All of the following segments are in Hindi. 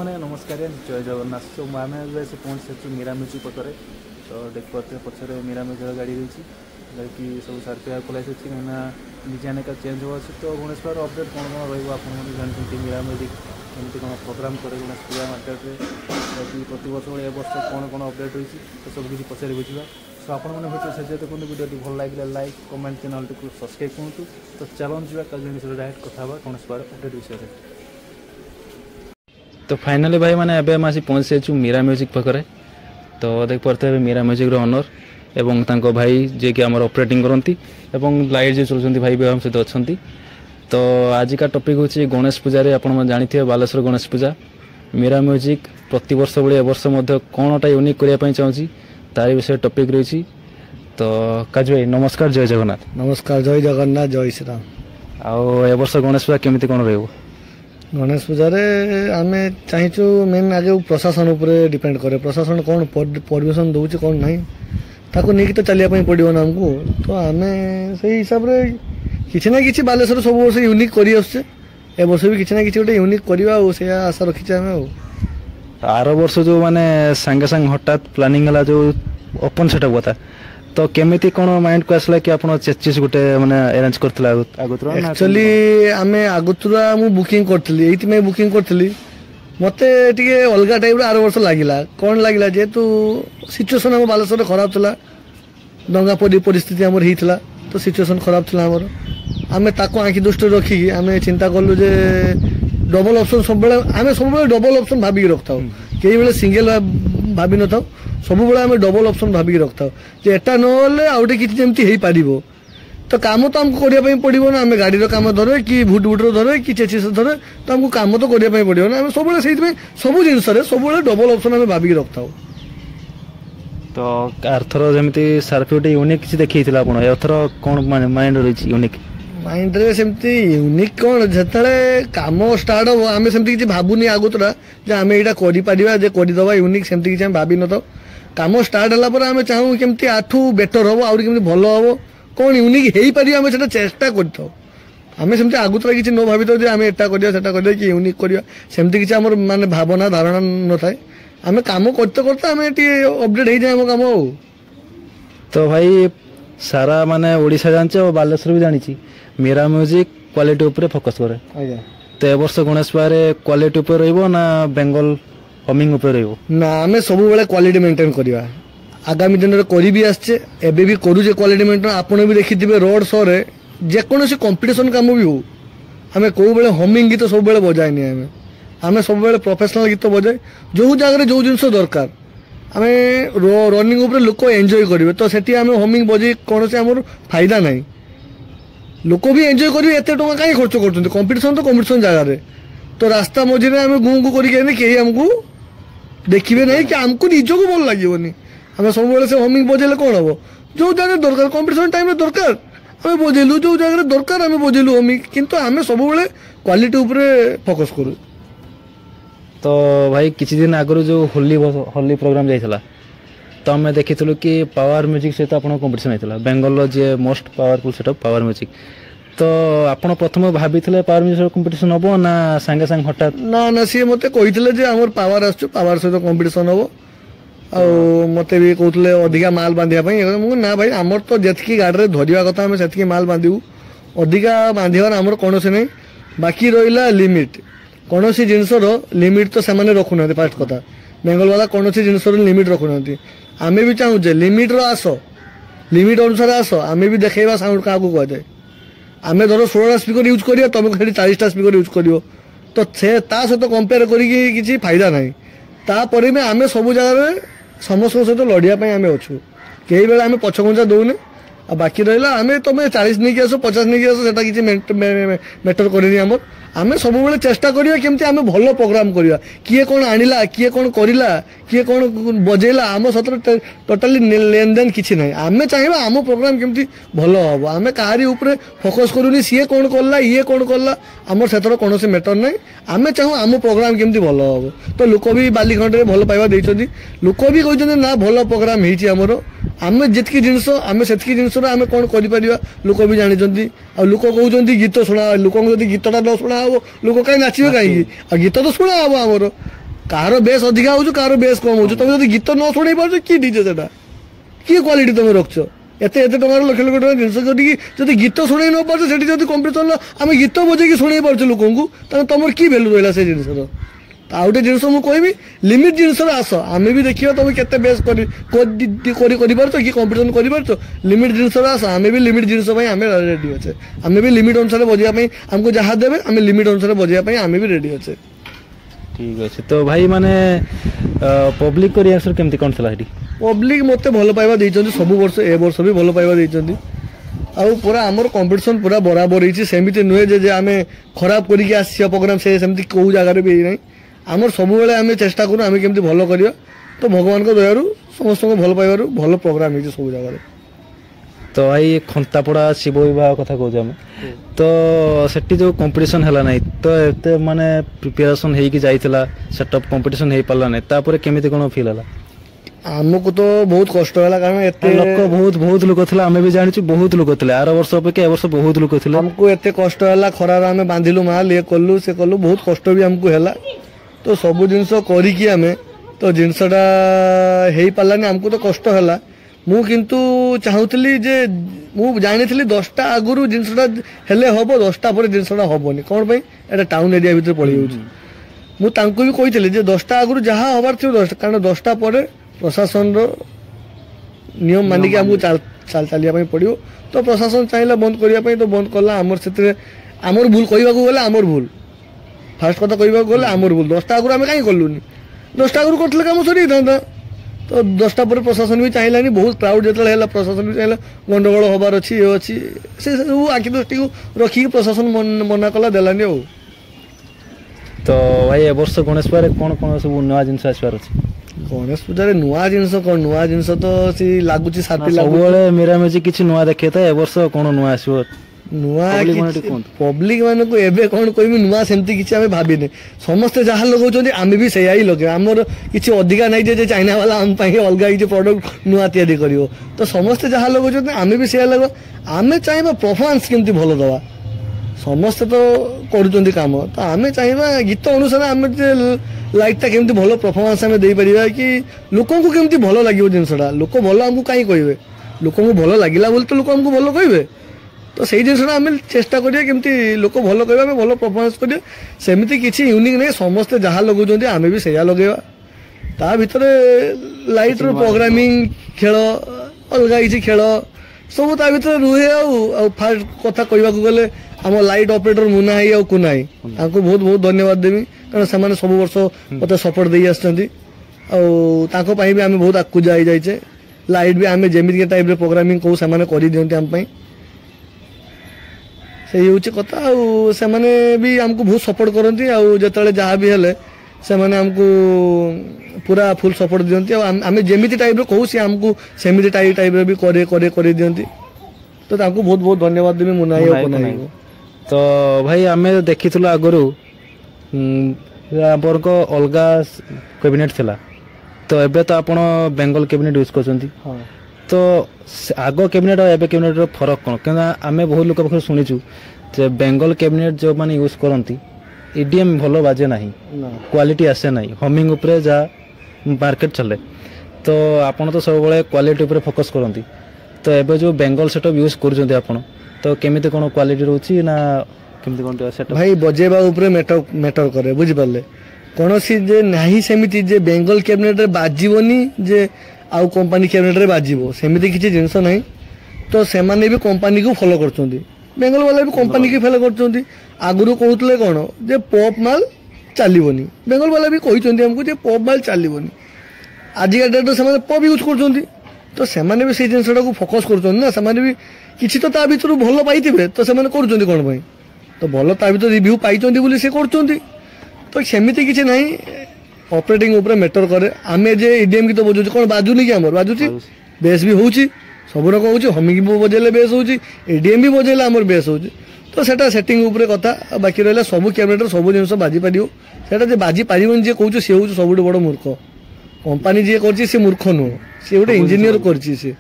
मैंने नमस्कार जय जगन्नाथ। तो आम से पहुँची मीरा म्यूजिक पकड़े तो देख पाते पचर मीरा म्यूजिक गाड़ी रही जैकि सब सार्फिया खोलाई कहीं डिजाइन का चेंज हो तो गणेश पूजार अपडेट कौन कौन रही जानते मीरा म्यूजिक एमती कौन प्रोग्राम करे गणेश पूजा मार्केट में प्रति वर्ष ए वर्ष कौन कौन अपडेट होती तो सब किसी पचारि बुझा सो आप से देखते वीडियो भल लगे लाइक कमेंट चैनल को सब्सक्राइब करूँ। तो चलते जावा कल डायरेक्ट कथा गणेश पूजार अपडेट विषय में। तो फाइनाली भाई मैंने एवं आसी पहुँची जाइए मीरा म्यूजिक पाखे तो देख पारे मीरा म्यूजिक ओनर एवं तांको भाई जे कि आमर ऑपरेटिंग करती एवं लाइट जो चलते भाई भी हम सहित अच्छा। तो आज का टॉपिक हूँ गणेश पूजा आप जानते हैं बालेश्वर गणेश पूजा मीरा म्यूजिक प्रति वर्ष भाई वर्ष कौनटा यूनिक करने चाहूँगी तार विषय टॉपिक रही। तो काजू भाई नमस्कार जय जगन्नाथ। नमस्कार जय जगन्नाथ जय श्री राम। आउ ए वर्ष गणेश पूजा केमती कौन रही गणेश पूजा आम चाहूँ मेन आगे प्रशासन उपरे डिपेंड करे प्रशासन कौन परमिशन दौर कौन ना ताको नहीं तो चलिया पड़ो ना आमको। तो आम से हिसाब से किसी ना कि बालेश्वर सब वर्ष यूनिक कर वर्ष भी किसी ना कि गोटे यूनिक करवा से आशा रखीचे आम। आर वर्ष जो माने सांगे सांग हठात प्लानिंग है जो ओपन सेटअप होता तो केमिति कौन माइंड को आसला कि आपण चेचिस गोटे माने अरेंज करथला आगुतरा एक्चुअली आमे आगुतरा मु बुकिंग करथली एति में बुकिंग करथली मते टिके अलगा टाइप आर वर्ष लागिला कोन लागिला जेतु सिचुएशन हम बालेश्वर खराब थला दंगा परिस्थिति हमर हितला तो सिचुएशन खराब थला हमर आमे ताको आंखी दृष्टि रखी आमे चिंता करलु जे डबल ऑप्शन सब बेले आमे सब बेले डबल ऑप्शन भाबी रखताउ केई बेले सिंगल भाबी न थाउ सब बेले आमे डबल ऑप्शन भाबी रखताउ जे एटा न होले आउटे किछि जेमति हेई पारिबो तो काम तो हमको करिया पई पड़िबो ना आमे गाड़ी रो काम धरे कि भुट रो धरे कि चेचिस धरे तो हमको काम तो करिया पई पड़िबो ना आमे सब बेले सेहि में सब जिंस रे सब बेले डबल ऑप्शन आमे भाबी रखताउ। तो आरथर जेमति सार्फियोटी यूनिक किछि देखैथिला आपण एथर कोन माइंड रही यूनिक माइंड रे सेमती यूनिक कौन जिते काम स्टार्ट हम आम सेमती किसी भावुनी आगुतरा जे आम यहाँ कर जे करदे यूनिक सेमती किसी भावी न था काम स्टार्ट है आम चाहूँ केमती आठू बेटर हम आउरी केमती भल हम कौन यूनिक हो पार आम से चेष्टा करें सेमती आगुतरा किसी न भावी तो आम एटा कर कि यूनिक करवा सेमती किसी आम माने भावना धारणा न थाए आम काम करते करते आम अपडेट हो जाए आम काम। तो भाई सारा माने ओडिशा जानचे और बालेश्वर भी जानी मीरा म्यूजिक क्वालिटी उपरे फोकस करे तो ए वर्ष गणेश पूजा क्वालिटी उपर रहिबो ना बेंगल हमिंग उपर रहिबो ना आमे सब बेले क्वालिटी मेंटेन करवा आगामी दिन रे करी भी आछे एबे भी करू जे क्वालिटी मेंटेन आपण भी देखिथिबे रोड शो रे जे कोनोसी कंपटीशन काम भी हो आमे को बेले हमिंग गीत सब बेले बजाइनी आमे सब बेले प्रोफेशनल गीत बजाय जो जगह जो जिंस दरकार आमे रनिंग उपरे लोक एंजॉय करिवे तो सेठी आमे हमिंग बजे कोनोसी हमर फायदा नाही लोक भी एंजॉय करेंगे एत टाँग कहीं खर्च कर कंपटीशन तो कंपटीशन जगह तो रास्ता मझे आम गुँ गुँ करमको देखिए ना कि आमको निजक भल लगे आम सब से हमिंग बजेले कौन हम जो जगह दरकार कंपटीशन टाइम दरकार आम बजेलु जो जगह दरकार आम बजेलु हमिंग किंतु आम सब क्वालिटी उपरे फोकस करूँ। तो भाई किसी दिन आगु जो होली प्रोग्राम जाइला तो आम देखी कि पावर म्यूजिक सहित आप कंपटीशन होता बेंगल जे most powerful setup power music तो आप प्रथम भाभी पावर म्यूजिक कंपटीशन हम ना सांगे सांगे हठात ना ना सी मत कही आम पावर आवर सहित कंपटीशन हम मत भी कहते अधिका माल बांधा ना भाई आमर तो जी गाड़ी धरवा कथा आम से माल बांधु अधिका बांधार आमर कौन से नहीं बाकी रहा लिमिट कौन सी जिनसर लिमिट तो से रखुना फास्ट कथा बेंगल वाला कौन सी जिनसर लिमिट रखुना आमे भी चाहूचे लिमिट रो आस लिमिट अनुसार आस आमे भी देखा साउंड क्या कहुए आम धर 16टा स्पीकर यूज करिया तुम 40टा स्पीकर यूज कर तो से सहित कंपेयर करी फायदा ना तापर में आम सब जगह समस्त सहित लड़ाई आम अच्छू कई बेले आम पछघुंचा दौने आ बाकी रहा आम तुम 40 नहीं आस 50 नहीं आस से किसी मैटर करनी आम आम सब बेले चेष्टा करिया केमती आम भल प्रोग्राम करिया किए कौन आनिला किए कौन करिला किए कौन बजेला आम सतर टोटाली लेन देन किसी ना आम चाहिए आम प्रोग्राम केमती भल हम आम कहारी उपरे फोकस करूनी सी कौन करला ये कौन करला आमर से कौन मैटर ना आम चाहूँ आम प्रोग्राम केमती भल हम तो लोक भी बालीखंड भल पाइबा देइछथि लोक भी कहते ना भल प्रोग्राम होइछि आमर आम जितकी जिनस आम से जिनस आम कौन कर लोक भी जानी आ लोक कहते गीत शुणा लोक गीतटा न शुणा हम लोक कहीं नाचे कहीं गीत तो शुणा हम आमर କାହାର ବେସ୍ ଅଧିକା ହଉଛି କାହାର ବେସ୍ କମ ହଉଛି ତମେ ଯଦି ଗୀତ ନ ଶୁଣେଇ ପାରୁଛ କି ଡିଜେ ସେଟା କି କ୍ୱାଲିଟି ତମେ ରଖୁଛ ଏତେ ଟଙ୍କାର ଲକ୍ଷ ଲକ୍ଷ ଟଙ୍କା ଜିନିଷ ଯଦି ଗୀତ ଶୁଣେଇ ନ ପାରୁଛ ସେଠି ଯଦି କମ୍ପିଟିସନ ଆମେ ଗୀତ ବଜେଇକି ଶୁଣେଇ ପାରୁଛୁ ଲୋକଙ୍କୁ ତାହେଲେ ତମର କି ଭ୍ୟାଲୁ ରହିଲା ସେ ଜିନିଷର ଆଉ ଗୋଟେ ଜିନିଷ ମୁଁ କହିବି ଲିମିଟ ଜିନିଷରେ ଆସ ଆମେ ବି ଦେଖିବା ତମେ କେତେ ବେସ୍ କରିପାରୁଛ କି କମ୍ପିଟିସନ କରିପାରୁଛ ଲିମିଟ ଜିନିଷରେ ଆସ ଆମେ ବି ଲିମିଟ ଜିନିଷ ପାଇଁ ଆମେ ରେଡି ଅଛେ ଆମେ ବି ଲିମିଟ ଅନୁସାରେ ବଜେଇବା ପାଇଁ ଆମକୁ ଯାହା ଦେବେ ଆମେ ଲିମିଟ ଅନୁସାରେ ବଜେଇବା ପାଇଁ ଆମେ ବି ରେଡି ଅଛେ ଠିକ୍ ଅଛି ତ ଭାଇ ମାନେ ପବ୍ଲିକ ରିଆକ୍ସନ କେମିତି କ'ଣ ଥିଲା ସେଠି ପବ୍ଲିକ ମୋତେ ଭଲ ପାଇବା ଦେଇଛନ୍ତି ସବୁ ବର୍ଷ ଏ ବର୍ଷ ବି ଭଲ ପାଇବା ଦେଇଛନ୍ତି ଆଉ ପୁରା ଆମର କମ୍ପିଟିସନ ପୁରା ବରାବର ହେଇଛି ସେମିତି ନୁହେଁ ଯେ ଆମେ ଖରାପ କରିକି ଆସିବା ପ୍ରୋଗ୍ରାମ ସେମିତି କେଉଁ ଜାଗାରେ ବି ନାହିଁ ଆମର ସବୁବେଳେ ଆମେ ଚେଷ୍ଟା କରୁ ଆମେ କେମିତି ଭଲ କରିବା ତ ଭଗବାନଙ୍କ ଦୟାରୁ ସମସ୍ତଙ୍କୁ ଭଲ ପାଇବାରୁ ଭଲ ପ୍ରୋଗ୍ରାମ ହେଇଛି ସବୁ ଜାଗାରେ ତ ଭାଇ ଖନ୍ତାପଡ଼ା ଶିବ ବିବାହ କଥା କହୁଛୁ ଆମେ ତ ସେଠି ଯେଉଁ କମ୍ପିଟିସନ ହେଲା ନାହିଁ ତ ଏତେ ମାନେ ପ୍ରିପାରେସନ ହେଇକି ଯାଇଥିଲା ସେଟଅପ୍ କମ୍ପିଟିସନ ହେଇପାରିଲା ନାହିଁ ତାପରେ କେମିତି କ'ଣ ଫିଲ୍ ହେଲା ଆମକୁ ତ ବହୁତ କଷ୍ଟ ହେଲା କାରଣ ଏତେ ଲୋକ ବହୁତ ଲୋକ ଥିଲା ଆମେ ବି ଜାଣିଛୁ ବହୁତ ଲୋକ ଥିଲେ ଆର ବର୍ଷ ଅପେକ୍ଷା ଏ ବର୍ଷ ବହୁତ ଲୋକ ଥିଲେ ଆମକୁ ଏତେ କଷ୍ଟ ହେଲା ଖରାରେ ଆମେ ବାନ୍ଧିଲୁ ମାଲ ଇଏ କଲୁ ସେ କଲୁ ବହୁତ କଷ୍ଟ ବି ଆମକୁ ହେଲା ତ ସବୁ ଜିନିଷ କରିକି ଆମେ ତ ଜିନିଷଟା ହେଇପାରିଲାନି ଆମକୁ ତ କଷ୍ଟ ହେଲା ମୁଁ କିନ୍ତୁ ଚାହୁଁଥିଲି ଯେ ମୁଁ ଜାଣିଥିଲି 10ଟା ଆଗରୁ ଜିନିଷଟା ହେଲେ ହବ 10ଟା ପରେ ଜିନିଷଟା ହବନି କ'ଣ ପାଇଁ ଏଇଟା ଟାଉନ ଏରିଆ ଭିତରେ ପଳେଇଯାଉଛି ମୁଁ ତାଙ୍କୁ ବି କହିଥିଲି ଯେ 10ଟା ଆଗରୁ ଯାହା ହବାର ଥିବ 10ଟା କାରଣ 10ଟା ପରେ ପ୍ରଶାସନର ନିୟମ ମାନିକି ଆମକୁ ଚାଲିବା ପାଇଁ ପଡ଼ିବ ତ ପ୍ରଶାସନ ଚାହିଁଲା ବନ୍ଦ କରିବା ପାଇଁ ତ ବନ୍ଦ କଲା ଆମର ସେଥିରେ ଆମର ଭୁଲ କହିବାକୁ ଗଲେ ଆମର ଭୁଲ ଫାଷ୍ଟ କଥା କହିବାକୁ ଗଲେ ଆମର ଭୁଲ 10ଟା ଆଗରୁ ଆମେ କାହିଁ କଲୁନି 10ଟା ଆଗରୁ କରିଥିଲେ କାମ ସରିଯାଇଥାନ୍ତା ତ 10ଟା ପରେ ପ୍ରଶାସନ ବି ଚାହିଁଲାନି ବହୁତ କ୍ରାଉଡ୍ ଯେତେବେଳେ ହେଲା ପ୍ରଶାସନ ବି ଚାହିଁଲା ଗଣ୍ଡଗୋଳ ହବାର ଅଛି ଇଏ ଅଛି ସେ ସବୁ ଆଖି ଦୃଷ୍ଟିକୁ ରଖିକି ପ୍ରଶାସନ ମନା କଲା ଦେଲାନି ଆଉ ତ ଭାଇ ଏ ବର୍ଷ ଗଣେଶ ପୂଜାରେ କ'ଣ କ'ଣ ସବୁ ନୂଆ ଜିନିଷ ଆସିବାର ଅଛି ଗଣେଶ ପୂଜାରେ ନୂଆ ଜିନିଷ କ'ଣ ନୂଆ ଜିନିଷ ତ ସେ ଲାଗୁଛି ସବୁବେଳେ ମିରାମିଜି କିଛି ନୂଆ ଦେଖେଇଥାଏ ଏ ବର୍ଷ କ'ଣ ନୂଆ ଆସିବ ନୂଆ ପବ୍ଲିକ ମାନଙ୍କୁ ଏବେ କ'ଣ କହିବି ନୂଆ ସେମିତି କିଛି ଆମେ ଭାବିନେ ସମସ୍ତେ ଯାହା ଲଗାଉଛନ୍ତି ଆମେ ବି ସେଇଆ ହିଁ ଲଗେଇବା ଆମର କିଛି ଅଧିକା ନାହିଁ ଯେ ଚାଇନା ବାଲା ଆମ ପାଇଁ ଅଲଗା କିଛି ପ୍ରଡକ୍ଟ ନୂଆ ତିଆରି କରିବ ତ ସମସ୍ତେ ଯାହା ଲଗାଉଛନ୍ତି ଆମେ ବି ସେଇଆ ଲଗାଉ ଆମେ ଚାହିଁବା ପରଫର୍ମାନ୍ସ କେମିତି ଭଲ ଦେବା ସମସ୍ତେ ତ କରୁଛନ୍ତି କାମ ତ ଆମେ ଚାହିଁବା ଗୀତ ଅନୁସାରେ ଆମେ ଲାଇଟ୍ଟା କେମିତି ଭଲ ପରଫର୍ମାନ୍ସ ଆମେ ଦେଇପାରିବା କି ଲୋକଙ୍କୁ କେମିତି ଭଲ ଲାଗିବ ଜିନିଷଟା ଲୋକ ଭଲ ଆମକୁ କାହିଁ କହିବେ ଲୋକଙ୍କୁ ଭଲ ଲାଗିଲା ବୋଲି ତ ଲୋକ ଆମକୁ ଭଲ କହିବେ ତ ସେଇ ଜିନିଷଟା ଆମେ ଚେଷ୍ଟା କରିବା କେମିତି ଲୋକ ଭଲ କହିବେ ଆମେ ଭଲ ପରଫର୍ମାନ୍ସ କରିବା ସେମିତି କିଛି ୟୁନିକ୍ ନାହିଁ ସମସ୍ତେ ଯାହା ଲଗାଉଛନ୍ତି ଆମେ ବି ସେଇଆ ଲଗେଇବା ତା ଭିତରେ ଲାଇଟ୍ର ପ୍ରୋଗ୍ରାମିଂ ଖେଳ ଅଲଗା କିଛି ଖେଳ ସବୁ ତା ଭିତରେ ରୁହେ ଆଉ ଫାଷ୍ଟ କଥା କହିବାକୁ ଗଲେ ଆମ ଲାଇଟ୍ ଅପରେଟର ମୁନା ଭାଇ ଆଉ କୁନା ଭାଇ ତାଙ୍କୁ ବହୁତ ବହୁତ ଧନ୍ୟବାଦ ଦେବି କାରଣ ସେମାନେ ସବୁ ବର୍ଷ ମୋତେ ସପୋର୍ଟ ଦେଇ ଆସିଛନ୍ତି ଆଉ ତାଙ୍କ ପାଇଁ ବି ଆମେ ବହୁତ ଆଗକୁ ଯାଇଛେ ଲାଇଟ୍ ବି ଆମେ ଯେମିତି ଟାଇପ୍ର ପ୍ରୋଗ୍ରାମିଂ କହୁ ସେମାନେ କରିଦିଅନ୍ତି ଆମ ପାଇଁ ସେଇ ହେଉଛି କଥା ଆଉ ସେମାନେ ବି ଆମକୁ ବହୁତ ସପୋର୍ଟ କରନ୍ତି ଆଉ ଯେତେବେଳେ ଯାହା ବି ହେଲେ ସେମାନେ ଆମକୁ ପୁରା ଫୁଲ୍ ସପୋର୍ଟ ଦିଅନ୍ତି ଆଉ ଆମେ ଯେମିତି ଟାଇପ୍ର କହୁ ସେ ଆମକୁ ସେମିତି ଟାଇପ୍ର ବି କରିଦିଅନ୍ତି ତ ତାଙ୍କୁ ବହୁତ ବହୁତ ଧନ୍ୟବାଦ ଦେବି ମୁନା ଭାଇ ଆଉ କୁନା ଭାଇଙ୍କୁ ତ ଭାଇ ଆମେ ଦେଖିଥିଲୁ ଆଗରୁ ଆପଣଙ୍କ ଅଲଗା କ୍ୟାବିନେଟ୍ ଥିଲା ତ ଏବେ ତ ଆପଣ ବେଙ୍ଗଲ କ୍ୟାବିନେଟ୍ ୟୁଜ୍ କରୁଛନ୍ତି ତ ଆଗ କ୍ୟାବିନେଟ୍ ଆଉ ଏବେ କ୍ୟାବିନେଟ୍ର ଫରକ କ'ଣ କାହିଁକିନା ଆମେ ବହୁତ ଲୋକ ପାଖରୁ ଶୁଣିଛୁ ଯେ ବେଙ୍ଗଲ କ୍ୟାବିନେଟ୍ ଯେଉଁମାନେ ୟୁଜ୍ କରନ୍ତି ଇଡିଏମ୍ ଭଲ ବାଜେ ନାହିଁ କ୍ୱାଲିଟି ଆସେ ନାହିଁ ହମିଂ ଉପରେ ଯାହା ମାର୍କେଟ ଚାଲେ ତ ଆପଣ ତ ସବୁବେଳେ କ୍ୱାଲିଟି ଉପରେ ଫୋକସ୍ କରନ୍ତି ତ ଏବେ ଯେଉଁ ବେଙ୍ଗଲ ସେଟଅପ୍ ୟୁଜ୍ କରୁଛନ୍ତି ଆପଣ ତ କେମିତି କ'ଣ କ୍ୱାଲିଟି ରହୁଛି ନା କେମିତି କ'ଣ ସେଟଅପ୍ ଭାଇ ବଜେଇବା ଉପରେ ମ୍ୟାଟର କରେ ବୁଝିପାରିଲେ କୌଣସି ଯେ ନାହିଁ ସେମିତି ଯେ ବେଙ୍ଗଲ କ୍ୟାବିନେଟ୍ରେ ବାଜିବନି ଯେ ଆଉ କମ୍ପାନୀ କ୍ୟାବିନେଟ୍ରେ ବାଜିବ ସେମିତି କିଛି ଜିନିଷ ନାହିଁ ତ ସେମାନେ ବି କମ୍ପାନୀକୁ ଫଲୋ କରୁଛନ୍ତି ବେଙ୍ଗଲ ବାଲା ବି କମ୍ପାନୀକି ଫଲୋ କରୁଛନ୍ତି ଆଗରୁ କହୁଥିଲେ କ'ଣ ଯେ ପପ୍ ମାଲ ଚାଲିବନି ବେଙ୍ଗଲ ବାଲା ବି କହିଛନ୍ତି ଆମକୁ ଯେ ପପ୍ ମାଲ ଚାଲିବନି ଆଜିକା ଡେଟ୍ରେ ସେମାନେ ପପ୍ ୟୁଜ୍ କରୁଛନ୍ତି ତ ସେମାନେ ବି ସେଇ ଜିନିଷଟାକୁ ଫୋକସ୍ କରୁଛନ୍ତି ନା ସେମାନେ ବି କିଛି ତ ତା ଭିତରୁ ଭଲ ପାଇଥିବେ ତ ସେମାନେ କରୁଛନ୍ତି କ'ଣ ପାଇଁ ତ ଭଲ ତା ଭିତରେ ରିଭ୍ୟୁ ପାଇଛନ୍ତି ବୋଲି ସେ କରୁଛନ୍ତି ତ ସେମିତି କିଛି ନାହିଁ ଅପରେଟିଂ ଉପରେ ମ୍ୟାଟର କରେ ଆମେ ଯେ ଇଡିଏମ୍ ଗୀତ ବଜାଉଛୁ କ'ଣ ବାଜୁନି କି ଆମର ବାଜୁଛି ବେସ୍ ବି ହେଉଛି ସବୁ ରକମ ହେଉଛି ହମିଂ ବି ବଜେଇଲେ ବେସ୍ ହେଉଛି ଇଡିଏମ୍ ବି ବଜେଇଲେ ଆମର ବେସ୍ ହେଉଛି ତ ସେଟା ସେଟିଂ ଉପରେ କଥା ବାକି ରହିଲା ସବୁ କ୍ୟାବିନେଟ୍ରେ ସବୁ ଜିନିଷ ବାଜିପାରିବ ସେଟା ଯେ ବାଜିପାରିବନି ଯିଏ କହୁଛୁ ସିଏ ହେଉଛି ସବୁଠୁ ବଡ଼ ମୂର୍ଖ କମ୍ପାନୀ ଯିଏ କରିଛି ସେ ମୂର୍ଖ ନୁହଁ ସିଏ ଗୋଟେ ଇଞ୍ଜିନିୟର କରିଛି ସେ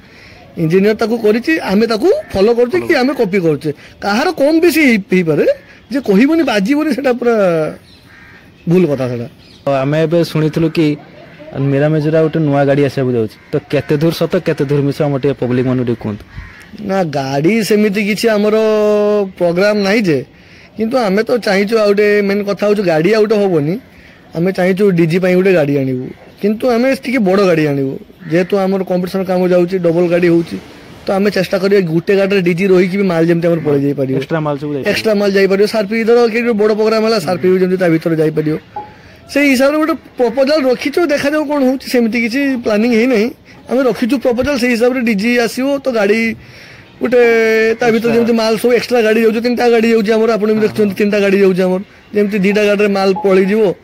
ଇଞ୍ଜିନିୟର ତାକୁ କରିଛି ଆମେ ତାକୁ ଫଲୋ କରୁଛେ କି ଆମେ କପି କରୁଛେ କାହାର କମ୍ ବେଶୀ ହେଇପାରେ ଯେ କହିବନି ବାଜିବନି ସେଟା ପୁରା ଭୁଲ କଥା ସେଟା आमे एबे सुनिथिलु कि मीरामेजुरा गोटे नुआ गाड़ी आसबाक जाउछि तो केते दूर सत केते दूर मिछ हम टे पब्लिक मानु कहूँ ना गाड़ी सेमिति किछि हमर प्रोग्राम नाही जे किंतु आमे तो चाहिचु आउटे मेन कथा होछु गाड़ी आउटे होबोनी आमे चाहिचु डीजी पई गोटे गाड़ी आनिबु किंतु आमे ठीक बड़ गाड़ी आनिबु जेहेतु हमर कंपटीशन काम जाउछि डबल गाड़ी होउछि तो आमे चेष्टा करियो गुटे गाड़ी डीजी रोही कि माल जेमते हमर पळे जाई परियो एक्स्ट्रा माल जाई परियो सारपी इधर के बड़ प्रोग्राम होला सारपी जेमते ता भीतर जाई परियो से हिसाब रे गोटे प्रपोजल रखिछु देखा जाऊ कोन होउछि सेमिति किछि प्लानिंग हे नै आमे रखिछु प्रपोजल से हिसाब रे डीजी आसीओ तो गाड़ी गोटे ता भीतर जेमते माल सब एक्स्ट्रा गाड़ी जाउछि तीनटा गाड़ी जाउछि हमर आपण भी देखछन तीनटा गाड़ी जाउछि हमर जेमते दीटा गाड़ी रे माल पळी जिवो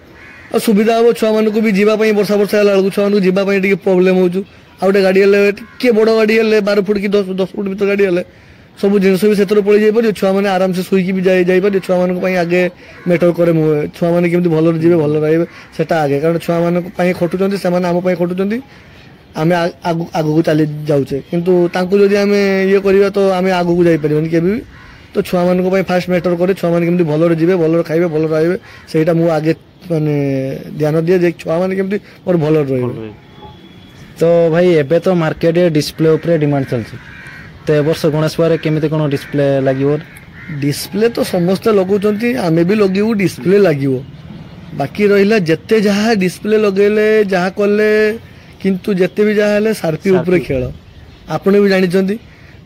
और सुविधा हो छुआ मानक भी जीवा पई वर्षा वर्षा होला छुआ मानक जीवा पई टिके प्रॉब्लम होउछु आ गोटे गाड़ी हेले टिके बड़ गाड़ी हेले 12 फुट की 10 फुट भीतर गाड़ी हेले सब जिनस भी सेतर पळी जाई पर छुआ माने आराम से सुई की भी जाई पर छुआ मानक पई आगे मैटर करे छुआ माने केमति भलो जीवे भलो रहबे सेटा आगे कारण छुआ मानक पई खटुचंदी से माने हम पई खटुचंदी आमे आगु को चली जाउछे किंतु तांको जदी आमे ये करिवा तो आमे आगु को जाई परिबन केबी तो छुआ मानक पई फास्ट मैटर करे छुआ माने केमति भलो जीवे भलो खाइबे भलो रहबे सेटा मु आगे माने ध्यान दिए जे छुआ माने केमति और भलो रहबे तो भाई एबे तो मार्केट डिस्प्ले ऊपर डिमांड चलछि तो ए वर्ष गणेश पूजा केमिति कोन डिस्प्ले लागिवो डिस्प्ले तो समस्त लगौचंती आमे भी लगिवो डिस्प्ले लागिवो बाकी रहिला जत्ते जहा डिस्प्ले लगेले जहा करले किंतु जत्ते भी जहा हेले सारपी ऊपर खेल आपने भी जानि चंती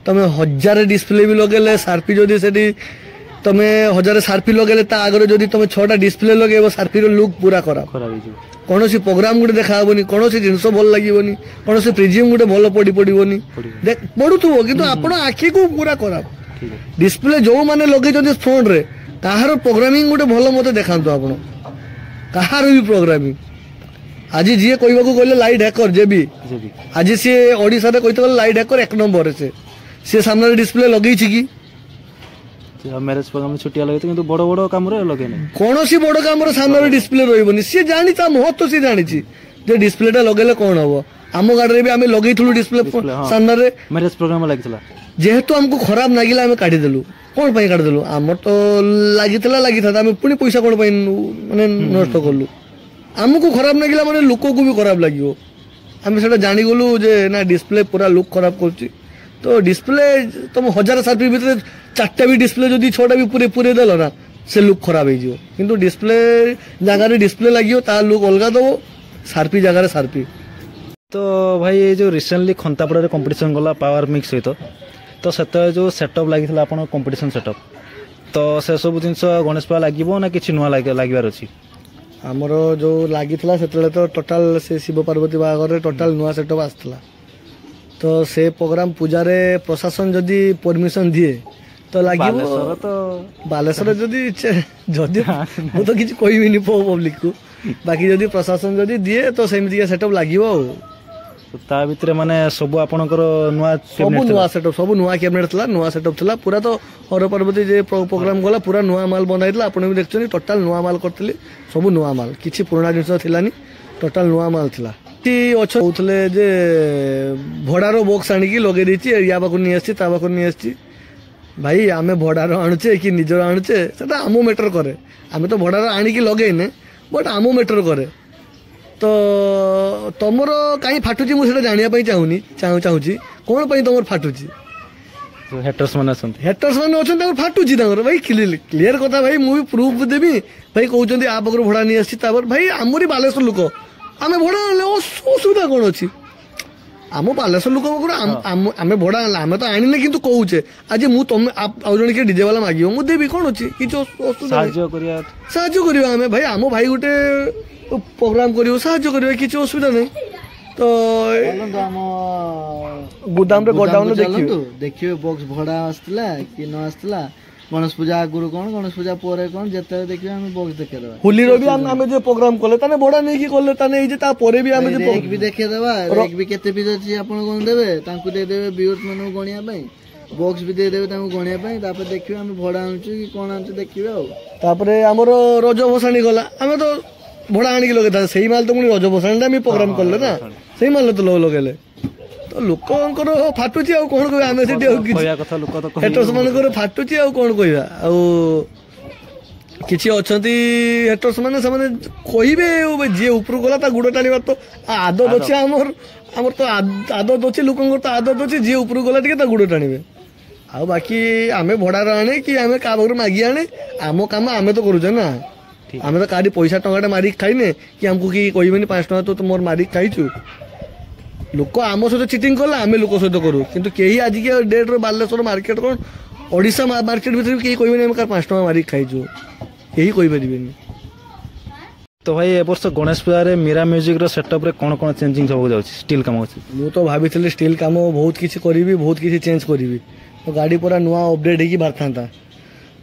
तमे 1000 डिस्प्ले भी लगेले सारपी जदी सेठी तमे 1000 सारपी लगेले ता आगरे जदी तमे 6टा डिस्प्ले लगेबो सारपी रो लुक पूरा खराब कौनसी प्रोग्राम गुटे देखा हबनी कौनसी जिनस भल लागिवनी कौनसी प्रिजियम गुटे भल पड़ीवनी देख पड़ुथबो किंतु आपण आखि को पूरा खराब डिस्प्ले जो माने लगे जदी फ्रंट रे ताहार प्रोग्रामिंग गुटे भल मते देखांतो आपण काहार भी प्रोग्रामिंग आज जी कहबा को कहले लाइट हैकर जेबी आज से ओडिसा रे कहते लाइट हैकर एक नंबर से सामने डिस्प्ले लगई छी की मैरेज प्रोग्राम छुट्टिया लगे किंतु बड़ बड़ काम रे लगे नै कोनोसी बड़ काम रे सामने डिस्प्ले रहबनी से जानि ता महत्व से जानि छी जे डिस्प्लेटा लगेले कोन हबो आम गाड़ी रे भी आमे लगैथुलु डिस्प्ले सामने रे मैरेज प्रोग्राम लागितला जेहेतु हमको खराब लागिला आमे काढी देलु कोन पई काढी देलु हमर तो लागिथा आमे पुनी पैसा कोन पई माने नष्ट करलु हमको खराब लागिला माने लोको को भी खराब लागियो आमे सेटा जानि गलु जे ना डिस्प्ले पूरा लुक खराब करछि तो डिस्प्ले तुम 1000 सारपी भीतर 4टा भी डिस्प्ले जदी 6टा भी पूरे पूरे देल ना से लुक खराब हो जिवो किंतु डिस्प्ले जगह रे डिस्प्ले लागियो ता लुक अलगा दबो सारपी जगह रे सारपी तो भाई ये जो रिसेंटली खंतापड़ा रे कंपटीशन गला पावर मिक्स सहित तो सेते जो सेटअप लागितला आपण कंपटीशन सेटअप तो से सब जिंस गणेश पूजा लागिबो ना किछि नुवा लागिबार अछि हमर जो लागितला सेतले तो टोटल से शिव पार्वती बागर रे टोटल नुवा सेटअप आस्तला तो से प्रोग्राम पूजा रे प्रशासन जदी परमिशन दिए तो लागिबो तो बालेश्वर जदी जदी मु तो किछ कहबी नि पब्लिक को बाकी जदी प्रशासन जदी दिए तो सेमिति सेटअप लागिबो तो ता भितरे माने सब आपनकर नुवा सेटअप सब नुवा कैबिनेट थला नुवा सेटअप थला पूरा तो हर पार्वती जे प्रोग्राम गला पूरा नुवा माल बनाइतला आपण भी देखछनी टोटल नुवा माल करतली सब नुवा माल किछि पुराना जिंस थिलानी टोटल नुवा माल थिला अच्छा कहते जे भड़ार बॉक्स आनिकी लगे देछि या पाखु नहीं आछि ता पाखु नहीं आछि भाई आमे भड़ार आणुचे कि निजर आणुचे सेटा आमो मैटर करे आमे तो भड़ार आनिकी लगेने बट आमो मैटर करे तो तमर काई फाटुची मु सेटा जानिया पई चाहूची कोन पई तमर फाटुची तो हेटर्स माने अछन तमर फाटुची तमर भाई क्लियर कथा भाई मु भी प्रूफ देबी भाई कहउचंदी आ बगर भड़ा नहीं आछि ताबर भाई आमरी बालेश्वर लोक आमे भड़ा असुविधा कौन अच्छी आम बालेश्वर लोक आम भड़ा आम तो आने कि कौचे आज मुझे आउ जन किए डीजे वाला मागे मुझे देवी कौन अच्छी किसी साहय आम भाई आम भाई गोटे प्रोग्राम कर किसी असुविधा नहीं तो गोदाम गोडाउन देखिए बॉक्स भड़ा आसला कि न आसला गणेश पूजा आगुरु कौन गणेश पूजा पर कौन जते देखिए हम बॉक्स देखे देबा होली रो भी हम जो प्रोग्राम कोले ताने बडा नै कि कोले ताने ए जे ता परे भी हम जे एक भी देखे देबा एक भी केते पीस अछि आपन कोन देबे तांकु दे देबे व्यूअर्स मानु गणिया पई बॉक्स भी दे देबे तांकु गणिया पई तापर देखियो हम भड़ा आनछु कि कोन आनछु देखियो आ तापरे हमर रज भसाणी गला हम तो भड़ा आनी लगे था सही माल तो मुनी रज भसाणी दा मी प्रोग्राम करले ना सही माल तो लो लगेले तो लोकंकर फाटुची आ कोन कहबा आमे सेठी आ कि कहया कथा लोक तो हेटर्स मानकर फाटुची आ कोन कहबा आ କିଛି ଅଛନ୍ତି ହେଟର୍ସ ମାନେ ସେମାନେ କହିବେ ଯିଏ ଉପରକୁ ଗଲା ତା ଗୁଡ଼ ଟାଣିବାର ତ ଆଦତ ଅଛି ଆମର ତ ଆଦତ ଅଛି ଲୋକଙ୍କର ତ ଆଦତ ଅଛି ଯିଏ ଉପରକୁ ଗଲା ଟିକେ ତା ଗୁଡ଼ ଟାଣିବେ ଆଉ ବାକି ଆମେ ଭଡ଼ାରେ ଆଣେ କି ଆମେ କାହା ପାଖରୁ ମାଗି ଆଣେ ଆମ କାମ ଆମେ ତ କରୁଛେ ନା ଆମେ ତ କାହାଠି ପଇସା ଟଙ୍କାଟା ମାରିକି ଖାଇନେ କି ଆମକୁ କି କହିବେନି 5 ଟଙ୍କା ତ ମୋର ମାରିକି ଖାଇଛୁ ଲୋକ ଆମ ସହିତ ଚିଟିଂ କଲେ ଆମେ ଲୋକ ସହିତ କରୁ କିନ୍ତୁ କେହି ଆଜିକା ଡେଟ୍ର ବାଲେଶ୍ୱର ମାର୍କେଟ କ'ଣ ଓଡ଼ିଶା ମାର୍କେଟ ଭିତରେ କେହି କହିବେନି ଆମେ କାହା 5 ଟଙ୍କା ମାରିକି ଖାଇଛୁ କେହି କହିପାରିବେନି तो भाई ए वर्ष गणेश पूजा मीरा म्यूजिक रो सेटअप रे कोन कोन चेंजिंग सब जाउछि स्टील काम अछि मु तो भाभी स्टील काम बहुत किसी करी बहुत किसी चेंज करी तो गाड़ी पूरा नुआ अपडेट होगी बाहर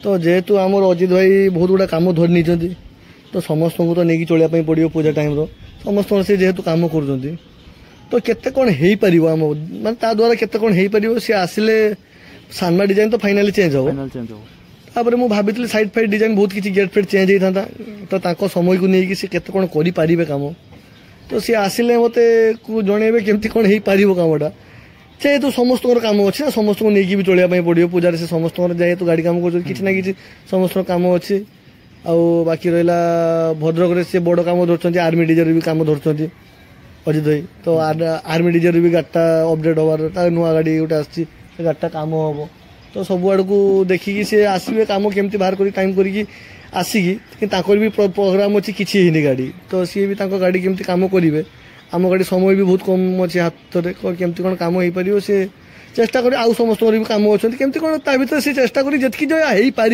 तो जेहेतु आम अजित भाई बहुत गुड़ा कम धरी नहीं तो समस्त को तो नहीं चलिया पड़ो पूजा टाइम समस्त से जेहेतु कम कर तो केते कौन हो पार आम माने ता द्वारा केते कौन हो पार सी आसिले सानमा डिजाइन तो फाइनाली चेंज हो तापर मु भाभी साइड फाइड डिजाइन बहुत किसी गेट फेट चेंज होता तो ताको समय को लेकिन सी केते कौन करि पारिबे काम तो सी आसिले मते को जणेबे केमती कौन हो पार कामटा जेहेतु समस्त कम अच्छे समस्त को लेकिन भी चलिया पड़ो पूजा से समस्त जेहेतु गाड़ी कम कर किसी ना कि समस्त कम अच्छे आउ बाकी रहा भद्रक से बड़ कम धरते आर्मी डीजर भी कम धरते अजित भाई तो आर्मी डीजर भी गाड़टा अपडेट हबार नुआ गाड़ी गोटे आसी गाड़टा कम हम तो सब आड़ को देखिकी सी आसवे कम केमती बाहर कर टाइम करके आसिकी भी प्रोग्राम अच्छी किसी गाड़ी तो सी भी गाड़ी केमती कम करेंगे आम गाड़ी समय भी बहुत कम अच्छे हाथ में केमती कौन कम हो पार से चेष्टा कर आउ समस्त भी कम अच्छे केमती कौन ता भर से चेष्टा कर जी जो हो पार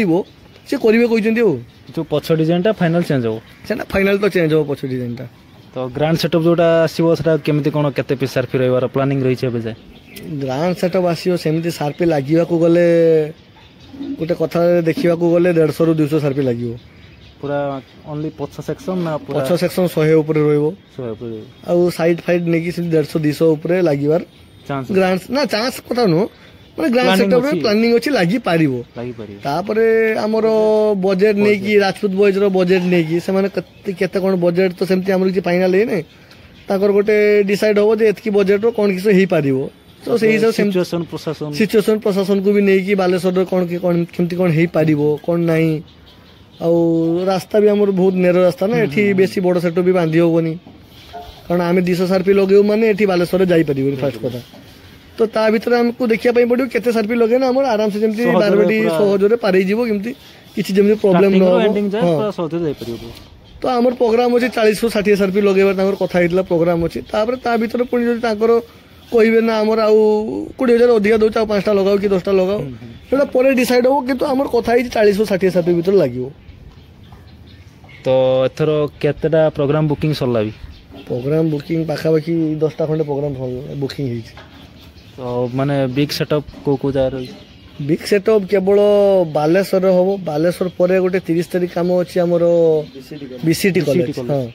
सी करेंगे कहते जो पछ डिजाइन फाइनल चेंज हो फाइनाल तो चेंज हो पछ डिजाइन तो ग्रांड सेटअप जोटा आसो केमती कौन केते पीस सार्फी रही प्लानिंग रही है जाए ग्रांड सेटअप आसो सेमती सार्फी लगे गले गोटे कथा देखा गले 150 ରୁ 200 सार्फी लगे पूरा ओनली पछ सेक्शन ना पूरा पछ सेक्शन 100 ऊपर रहइबो 100 ऊपर आउ साइड फाइड नेकी 150 200 ऊपर लागिवार चांस ग्रांड ना चांस कथा नो माने ग्रांड सेटअप रे प्लानिंग अछि लागी पारिबो तापरे हमरो बजेट नेकी राजपूत बॉयज रो बजेट नेकी से माने केते कोन बजेट तो सेमती हमर कि फाइनल हे नै ताकर गोटे डिसाइड होबो जे एतकी बजेट रो कोन किसे हे पारिबो तो से हिसाब सिचुएशन प्रशासन को भी नेकी बालेश्वर कोन केमती कोन हे पारिबो कोन नाही आउ रास्ता भी आमर बहुत नेरो रास्ता ना एठी बेसी बड़ सेट भी बांधी होबनी कारण आम 200 सार्फी लगे माने एठी बालेश्वर जाई परिबो फास्ट कथा तो ता भीतर हमको देखिया पई पड़ो केते सार्फी लगे ना हमर आराम से जेमती बारबडी सहजरे पारे जीवो केमती किछि जेमती प्रॉब्लम न हो सहजरे जाई परिबो तो आमर प्रोग्राम अछि 40 ରୁ 60 सार्फी लगेबार तांकर कथा हितला प्रोग्राम अछि तापर ता भीतर पुनी जदि तांकर कहिबे ना हमर आउ 20000 अधिका दउ चा 5टा लगाओ कि 10टा लगाओ सेटा परे डिसाइड हो किंतु हमर कथा हि 40 ରୁ 60 सार्फी भीतर लागिवो तो एथरो केतेटा प्रोग्राम बुकिंग सरला भी प्रोग्राम बुकिंग पाखापाखि 10टा खंडे प्रोग्राम बुकिंग होइछि तो माने बिग सेटअप को जा रही बिग सेटअप केवल बालेश्वर हम बालेश्वर पर गोटे 30 तारीख काम अच्छी आमर बीसीटी कॉलेज हाँ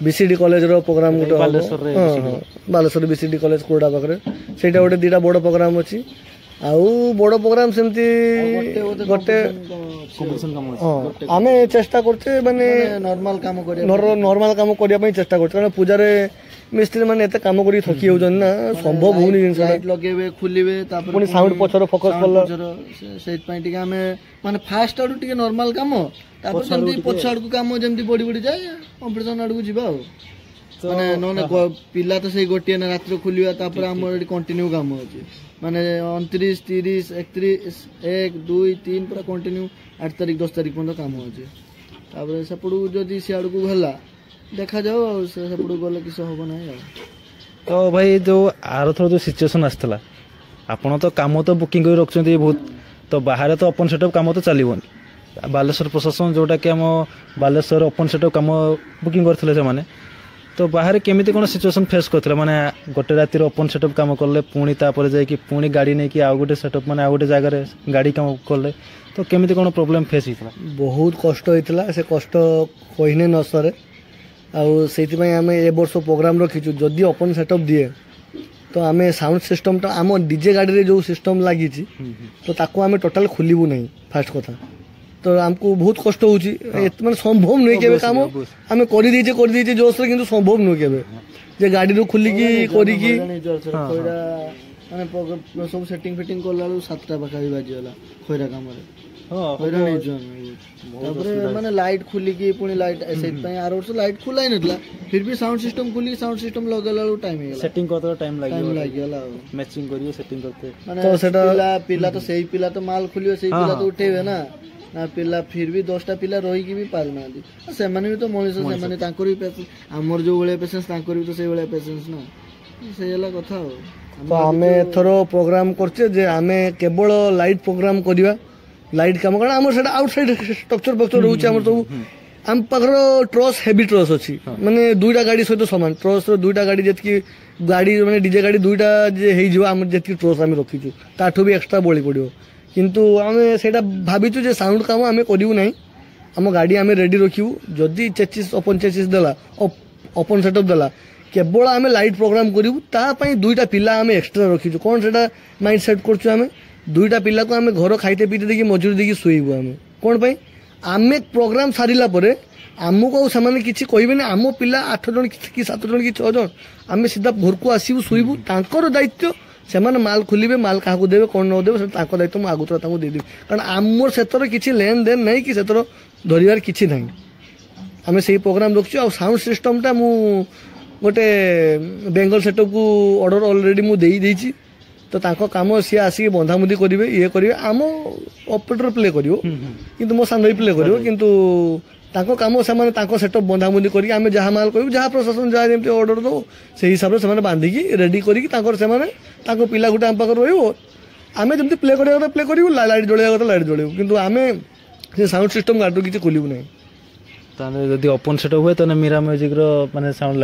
बीसीडी कॉलेज रो प्रोग्राम गोटे बालेश्वर बीसीडी कॉलेज कोड़ा पाखे से गोटे 2टा बड़ प्रोग्राम अच्छी आउ बड़ प्रोग्राम सेमती गोटे आम चेष्टा करते माने नॉर्मल काम करने चेष्टा करते कारण पूजा मिस्त्री मैंने एत कम कर थकी होजन ना संभव होनी लाइट लगेबे खुलिबे तापर पुनी साउंड पछर फोकस करला सेट पई टिके हमें माने फास्ट आडू टिके नॉर्मल काम तापर जंदी पछाड़ को काम जंदी बड़ी बड़ी जाए कंपटीशन आडू जीवा माने नने पिला तो सही गोटिए ना रात खुलिबा तापर हमर कंटिन्यू काम होची माने 29 30 31 1 2 3 पूरा कंटिन्यू 8 तारीख 10 तारीख पर्यंत काम होची तापर सपडू जदी से आडू को भला देखा जाओ सपडू गले किस होबो नै तो भाई जो आर थोड़ा जो सिचुएशन आसला आपण तो काम तो बुकिंग कर रखछन्ती बहुत तो बाहर तो ओपन सेटअप काम तो चलीबोनी बालेश्वर प्रशासन जोटा कि हम बालेश्वर ओपन सेटअप काम बुकिंग करथिले से माने तो बाहर केमिति कोन सिचुएशन फेस करथिले माने गोटे राति रो ओपन सेटअप काम करले पुणी तापर जाय कि पुणी गाड़ी नै कि आ गोटे सेटअप माने आ गोटे जगह रे गाड़ी काम करले तो केमिति कोन प्रॉब्लम फेस हितला बहुत कष्ट हितला से कष्ट कहिने न सरे आउ से आम ए वर्ष प्रोग्राम रखीचु जदि ओपन सेटअप दिए तो आम साउंड सिस्टम तो आम डीजे गाड़ी रे जो सिस्टम लगी तो ताको आम टोटाल खोलू ना फास्ट कथा तो आमको बहुत कष्ट होची माने संभव नहीं केबे काम आम कर दीचे जोश रे किंतु संभव नहीं केबे जे गाड़ी रो खुली की करी की माने सब सेटिंग फिटिंग करला 7टा बखा बाजी वाला खोइरा काम रे ହଇରାଣ ହେଇଛୁ ଆମେ ତାପରେ ମାନେ ଲାଇଟ୍ ଖୋଲିକି ପୁଣି ଲାଇଟ୍ ସେଇଥିପାଇଁ ଆର ବର୍ଷ ଲାଇଟ୍ ଖୋଲା ହେଇନଥିଲା ଫିର୍ ବି ସାଉଣ୍ଡ ସିଷ୍ଟମ ଖୋଲିକି ସାଉଣ୍ଡ ସିଷ୍ଟମ ଲଗାଇଲା ବେଳକୁ ଟାଇମ୍ ହେଇଗଲା ସେଟିଂ କରିଦେବା ଟାଇମ୍ ଲାଗିଗଲା ଆଉ ମ୍ୟାଚିଂ କରିବେ ସେଟିଂ କରତେ ମାନେ ତ ସେଟା ପିଲା ତ ସେଇ ପିଲା ତ ମାଲ ଖୋଲିବ ସେଇ ପିଲା ତ ଉଠେଇବେ ନା ନା ପିଲା ଫିର୍ ବି 10ଟା ପିଲା ରହିକି ବି ପାରୁନାହାନ୍ତି ସେମାନେ ବି ତ ମଣିଷ ସେମାନେ ତାଙ୍କର ବି ପେସେନ୍ସ ଆମର ଯୋଉ ଭଳିଆ ପେସେନ୍ସ ତାଙ୍କର ବି ତ ସେଇଭଳିଆ ପେସେନ୍ସ ନା ସେଇ ହେଲା କଥା ଆଉ ତ ଆମେ ଏଥର ପ୍ରୋଗ୍ରାମ କରିଛେ ଯେ ଆମେ କେବଳ ଲାଇଟ୍ ପ୍ରୋଗ୍ରାମ କରିବା ଲାଇଟ୍ କାମ କାରଣ ଆମର ସେଟା ଆଉଟସାଇଡ୍ ଷ୍ଟ୍ରକ୍ଚର ଫକ୍ଚର ରହୁଛି ଆମର ସବୁ ଆମ ପାଖର ଟ୍ରସ୍ ହେଭି ଟ୍ରସ୍ ଅଛି ମାନେ 2ଟା ଗାଡି ସହିତ ସମାନ ଟ୍ରସ୍ର 2ଟା ଗାଡି ଯେତିକି ଗାଡି ମାନେ ଡିଜେ ଗାଡି 2ଟା ଯେ ହେଇଯିବ ଆମର ଯେତିକି ଟ୍ରସ୍ ଆମେ ରଖିଛୁ ତାଠୁ ବି ଏକ୍ସଟ୍ରା ବଳି ପଡିବ କିନ୍ତୁ ଆମେ ସେଇଟା ଭାବିଛୁ ଯେ ସାଉଣ୍ଡ କାମ ଆମେ କରିବୁ ନାହିଁ ଆମ ଗାଡି ଆମେ ରେଡି ରଖିବୁ ଯଦି ଚେଚିସ୍ ଓପନ୍ ଚେଚିସ୍ ଦେଲା ଓପନ୍ ସେଟଅପ୍ ଦେଲା କେବଳ ଆମେ ଲାଇଟ୍ ପ୍ରୋଗ୍ରାମ କରିବୁ ତା ପାଇଁ 2ଟା ପିଲା ଆମେ ଏକ୍ସଟ୍ରା ରଖିଛୁ କ'ଣ ସେଟା ମାଇଣ୍ଡ ସେଟ୍ କରୁଛୁ ଆମେ 2ଟା ପିଲାକୁ ଆମେ ଘର ଖାଇତେ ପିଇତେ ଦେଇକି ମଜୁରୀ ଦେଇକି ଶୋଇବୁ ଆମେ କ'ଣ ପାଇଁ ଆମେ ପ୍ରୋଗ୍ରାମ ସାରିଲା ପରେ ଆମକୁ ଆଉ ସେମାନେ କିଛି କହିବେନି ଆମ ପିଲା 8 ଜଣ କି 7 ଜଣ କି 6 ଜଣ ଆମେ ସିଧା ଘରକୁ ଆସିବୁ ଶୋଇବୁ ତାଙ୍କର ଦାୟିତ୍ୱ ସେମାନେ ମାଲ ଖୋଲିବେ ମାଲ କାହାକୁ ଦେବେ କ'ଣ ନ ଦେବେ ସେଟା ତାଙ୍କ ଦାୟିତ୍ୱ ମୁଁ ଆଗତୁରା ତାଙ୍କୁ ଦେଇଦେବି କାରଣ ଆମର ସେଥିର କିଛି ଲେନ ଦେନ ନାହିଁ କି ସେଥିର ଧରିବାର କିଛି ନାହିଁ ଆମେ ସେଇ ପ୍ରୋଗ୍ରାମ ରଖିଛୁ ଆଉ ସାଉଣ୍ଡ ସିଷ୍ଟମଟା ମୁଁ ଗୋଟେ ବେଙ୍ଗଲ ସେଟଅପକୁ ଅର୍ଡର ଅଲରେଡି ମୁଁ ଦେଇଛି ତ ତାଙ୍କ କାମ ସିଏ ଆସିକି ବନ୍ଧାମୁନ୍ଧି କରିବେ ଇଏ କରିବେ ଆମ ଅପରେଟର ପ୍ଲେ କରିବ କିନ୍ତୁ ମୋ ସାନ ଭାଇ ପ୍ଲେ କରିବ କିନ୍ତୁ ତାଙ୍କ କାମ ସେମାନେ ତାଙ୍କ ସେଟଅପ୍ ବନ୍ଧାବନ୍ଧି କରିକି ଆମେ ଯାହା ମାଲ କହିବୁ ଯାହା ପ୍ରଶାସନ ଯାହା ଯେମିତି ଅର୍ଡର ଦେବ ସେଇ ହିସାବରେ ସେମାନେ ବାନ୍ଧିକି ରେଡି କରିକି ତାଙ୍କର ସେମାନେ ତାଙ୍କ ପିଲା ଗୋଟେ ଆମ ପାଖରେ ରହିବ ଆମେ ଯେମିତି ପ୍ଲେ କରିବା କଥା ପ୍ଲେ କରିବୁ ଲାଇଟ୍ ଜଳେଇବା କଥା ଲାଇଟ୍ ଜଳେଇବୁ କିନ୍ତୁ ଆମେ ସେ ସାଉଣ୍ଡ ସିଷ୍ଟମ ଗାଡ଼ିରୁ କିଛି ଖୋଲିବୁ ନାହିଁ ତାହେଲେ ଯଦି ଓପନ୍ ସେଟଅପ୍ ହୁଏ ତାହେଲେ ମୀରା ମ୍ୟୁଜିକ୍ର ମାନେ ସାଉଣ୍ଡ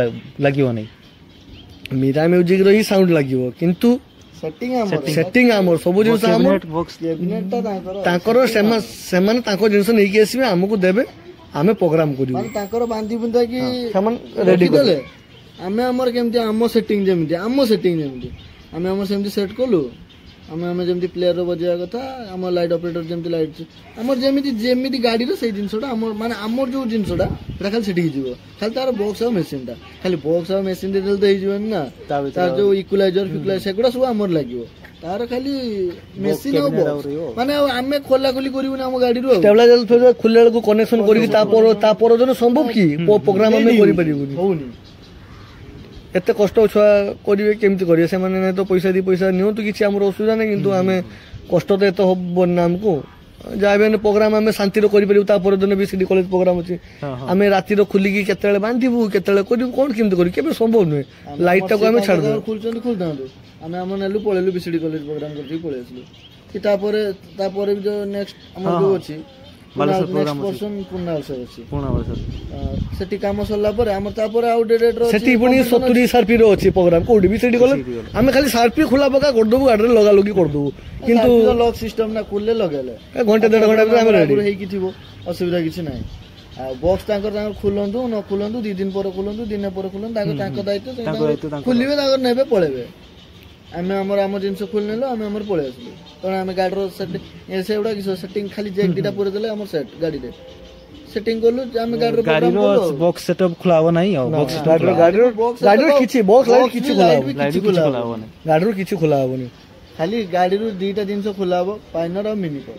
ଲାଗିବ ନାହିଁ ମୀରା ମ୍ୟୁଜିକ୍ର ହିଁ ସାଉଣ୍ଡ ଲାଗିବ କିନ୍ତୁ ସେଟିଂ ଆମର ସବୁ ଜିନିଷ ଆମର ତାଙ୍କର ସେମାନେ ତାଙ୍କ ଜିନିଷ ନେଇକି ଆସିବେ ଆମକୁ ଦେବେ ଆମେ ପ୍ରୋଗ୍ରାମ କରିବୁ ତାଙ୍କର ବାନ୍ଧି ବୁନ୍ଧାକି ସେମାନେ ରେଡି କଲେ ଆମେ ଆମର କେମିତି ଆମ ସେଟିଂ ଯେମିତି ଆମେ ଆମର ସେମିତି ସେଟ୍ କଲୁ ଆମେ ଯେମିତି ପ୍ଲେୟର ବଜେଇବା କଥା ଆମ ଲାଇଟ୍ ଅପରେଟର ଯେମିତି ଲାଇଟ୍ ଆମର ଯେମିତି ଗାଡିର ସେଇ ଜିନିଷଟା ଆମର ମାନେ ଆମର ଯୋଉ ଜିନିଷଟା ସେଟା ଖାଲି ସେଠିକି ଯିବ ଖାଲି ତାର ବକ୍ସ ଆଉ ମେସିନଟା ଖାଲି ବକ୍ସ ଆଉ ମେସିନ ଦେଲେ ତ ହେଇଯିବନି ନା ତାର ଯୋଉ ଇକ୍ୱଲାଇଜର ଫିକ୍ୱଲାଇଜର ସେଗୁଡା ସବୁ ଆମର ଲାଗିବ ତାର ଖାଲି ମେସିନ ଆଉ ବକ୍ସ ମାନେ ଆଉ ଆମେ ଖୋଲା ଖୋଲି କରିବୁନି ଆମ ଗାଡିରୁ ଷ୍ଟେବଲାଇଜର ଖୋଲିଲା ବେଳକୁ କନେକ୍ସନ କରିକି ତା ପରଦିନ ସମ୍ଭବ କି ପ୍ରୋଗ୍ରାମ ଆମେ କରିପାରିବୁନି ହଉନି ଏତେ କଷ୍ଟ ଛୁଆ କରିବେ କେମିତି କରିବେ ସେମାନେ ତ ପଇସା ପଇସା ନିଅନ୍ତୁ କିଛି ଆମର ଅସୁବିଧା ନାହିଁ କିନ୍ତୁ ଆମେ କଷ୍ଟ ତ ଏତେ ହବନି ନା ଆମକୁ ଯାହା ବି ପ୍ରୋଗ୍ରାମ ଆମେ ଶାନ୍ତିରେ କରିପାରିବୁ ତା ପରଦିନ ବି ସିଡି କଲେଜ ପ୍ରୋଗ୍ରାମ ଅଛି ଆମେ ରାତିର ଖୋଲିକି କେତେବେଳେ ବାନ୍ଧିବୁ କେତେବେଳେ କରିବୁ କ'ଣ କେମିତି କରିବୁ କେବେ ସମ୍ଭବ ନୁହେଁ ଲାଇଟ୍ ଟାକୁ ଆମେ ଛାଡ଼ିଦେବୁ ଖୋଲିଥାନ୍ତୁ ଆମେ ନେଲୁ ପଳେଇଲୁ ବିସିଡି କଲେଜ ପ୍ରୋଗ୍ରାମ କରିକି ପଳେଇ ଆସିଲୁ କି ତାପରେ ବି ଯୋଉ ନେକ୍ସଟ ଆମର ଯୋଉ ଅଛି ସେଠି କାମ ସରିଲା ପରେ ଆମର ତାପରେ ଆଉ ସେଠି ପୁଣି 70 SRP ର ଅଛି ପ୍ରୋଗ୍ରାମ କୋଉଠି ବି ସେଠି ଗଲେ ଆମେ ଖାଲି SRP ଖୋଲା ପକା କରିଦେବୁ ଗାଡିରେ ଲଗାଲଗି କରିଦେବୁ କିନ୍ତୁ ଲକ୍ ସିଷ୍ଟମ ନା ଖୋଲିଲେ ଲଗେଇଲେ ଘଣ୍ଟେ 1.5 ଘଣ୍ଟା ଭିତରେ ଆମେ ରେଡି ହେଇକି ଥିବ ଅସୁବିଧା କିଛି ନାହିଁ ଆଉ ବକ୍ସ ତାଙ୍କର ଖୋଲନ୍ତୁ ନ ଖୋଲନ୍ତୁ 2 ଦିନ ପରେ ଖୋଲନ୍ତୁ ଦିନେ ପରେ ଖୋଲନ୍ତୁ ତାଙ୍କ ଦାୟିତ୍ୱ ଖୋଲିବେ ତାଙ୍କର ନେବେ ପଳେଇବେ ଆମେ ଆମ ଜିନିଷ ଖୋଲି ନେଲୁ ଆମେ ଆମର ପଳେଇ ଆସିଲୁ କାରଣ ଆମେ ଗାଡିର ସେଗୁଡା କିଛି ସେଟିଂ ଖାଲି ଜେକ୍ 2ଟା ପୁରେଇ ଦେଲେ ଆମର ସେଟ୍ ଗାଡିରେ ସେଟିଂ କଲୁ ଆମେ ଗାଡିର ବକ୍ସ ସେଟଅପ୍ ଖୋଲା ହବ ନାହିଁ ଆଉ ଗାଡିର କିଛି ବକ୍ସ ଲାଇଟ୍ କିଛି ଖୋଲା ହବନି ଗାଡିରୁ କିଛି ଖୋଲା ହବନି ଖାଲି ଗାଡିରୁ 2ଟା ଜିନିଷ ଖୋଲା ହବ ପାଇନର ଆଉ ମିନିପଲ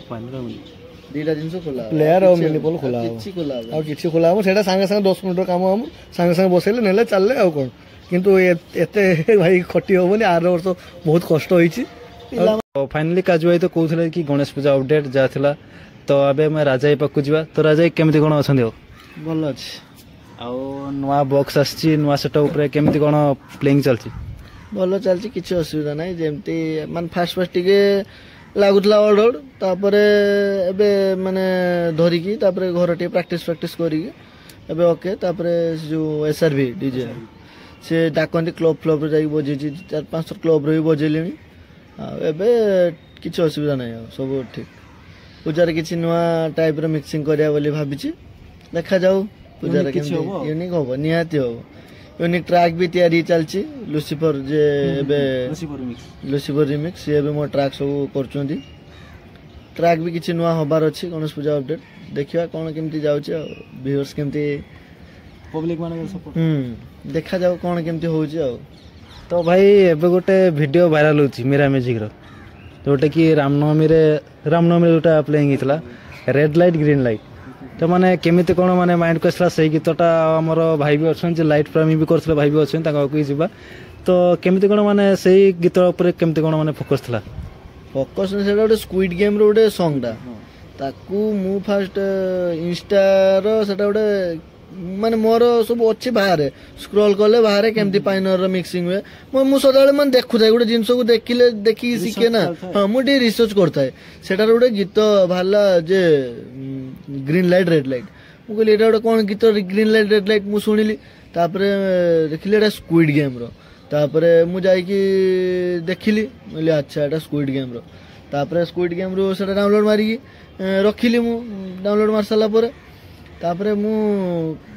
2ଟା ଜିନିଷ ଖୋଲା ହବ ପ୍ଲେୟାର ଆଉ ମିନିପଲ ଖୋଲା ହବ ଆଉ କିଛି ଖୋଲା ହବ ସେଇଟା ସାଙ୍ଗେ ସାଙ୍ଗେ 10 ମିନିଟର କାମ ହବ ସାଙ୍ଗେ ସାଙ୍ଗେ ବସେଇଲେ ନେଲେ ଚାଲିଲେ ଆଉ କ'ଣ କିନ୍ତୁ ଏତେ ଭାଇ ଖଟି ହବନି ଆର ବର୍ଷ ବହୁତ କଷ୍ଟ ହେଇଛି फाइनाली काजू भाई तो कहते कि गणेश पूजा अपडेट जहाँ था तो अबे मैं राजा पाखु जा तो राजा केमती कौन अच्छा भल अच्छे नुआ बॉक्स आसी नुआ सेटअप केमती कौन प्लेइंग चलती भल चलती किसी असुविधा ना जमती मान फास्ट फास्ट टिके लगुला ऑर्डर तापरे एबे माने धरिकी तापरे घर टे प्रैक्टिस करी एबे ओके तापरे जो एसआरवी डीजे से डाकती क्लब फ्लब जाई बजे 4-5 क्लब रे बजेले एबे किसी असुविधा नहीं सब ठीक पूजार किसी नुआ टाइप रो मिक्सिंग करिया बोली भाबिची देखा जाऊ पूजार यूनिक हम निहाती हम यूनिक ट्रैक भी तैयारी चलची लुसिफर जे एबे लुसिफर रिमिक्स ये भी मो ट्रैक सब करचोंदी ट्रैक भी किसी नुआ हबार अछि गणेश पूजा अपडेट देखिया कोन केमती जाउची व्यूअर्स केमती पब्लिक माने सपोर्ट देखा जाऊ कोन केमती होउची तो भाई एबे गोटे वीडियो वायरल होची मेरा म्यूजिक रो जोटा कि रामनवमी जोटा प्लेइंग होता रेड लाइट ग्रीन लाइट तो माने केमिति कोन माने माइंड को आसला से गीतटा हमर भाई भी अछन जे लाइट प्रेमी भी करथले भाई भी अछन ताका को जिबा तो केमिति कोन माने सेही गीत ऊपर केमिति कोन माने फोकस थला फोकस ने सेटा गोटे स्क्विड गेम रो गोटे सॉन्ग टा ताकू मु फास्ट इंस्टा रो सेटा गोटे माने मोर सब अच्छी बाहर स्क्रॉल कले बाहर केमती पाइनर मिक्सिंग हुए मु सदाले मन देखु थाए गोटे जिंस को देखिले देखि सिके ना हां मु डी रिसर्च करता है सेटार गोटे गीत भाला जे ग्रीन लाइट रेड लाइट मु कहली एटा गोटे कोन गीत ग्रीन लाइट रेड लाइट मु सुनिली तापरे देखिले एटा स्क्विड गेम रो तापरे मु जाई कि देखिली कहली अच्छा एटा स्क्विड गेम रो तापरे स्क्विड गेम रो सेटा डाउनलोड मारी रखिली मु डाउनलोड मार साला परे तापरे मु